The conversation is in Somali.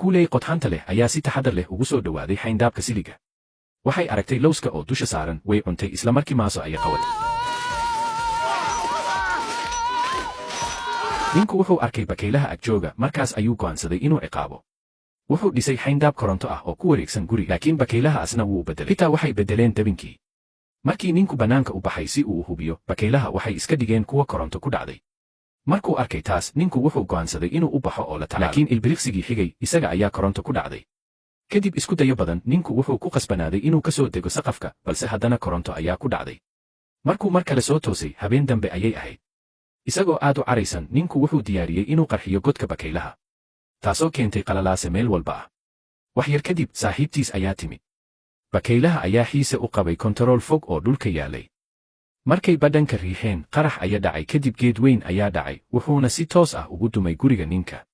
Kuuley qodxanta leh ayaa si taxadar leh ugu soo dhowaaday xayndaabka siliga. Waxay aragtay lowska oo dusha saaran, way cuntay isla markii maaso ayay qabatay. Ninku wuxuu arkay bakaylaha agjooga, markaas ayuu go'aansaday inuu ciqaabo. Wuxuu dhisay xayndaab koronto ah oo ku wareegsan guri, laakiin bakaylahaasna wuu bedelay. Xitaa waxay bedeleen dabinkii. Markii ninku bannaanka u baxay si uu u hubiyo, bakaylaha waxay iska dhigeen kuwa koronto ku dhacday. Markuu arkay taas, ninku wuxuu go'aansaday inuu u baxo oo la tacaalo. Laakiin ilbiriqsigii xigay, isaga ayaa koronto ku dhacday. Kadib isku dayo badan, ninku wuxuu ku qasbanaaday inuu ka soo dego saqafka, balse haddana koronto ayaa ku dhacday. Markuu mar kale soo toosay, habeen dambe ayay ahayd. Isagoo aad u caraysan, ninku wuxuu diyaariyey inuu qarxiyo godka bakaylaha. Taasoo keentay qalalaase meel walba ah. Wax yar kadib, saaxiibtiis ayaa timid. Bakaylaha ayaa xiise u qabay kontarool fog oo dhulka yaalay. Markay badhanka riixeen, qarax ayaa dhacay, kadib geed weyn ayaa dhacay, wuxuuna si toos ah ugu dumay guriga ninka.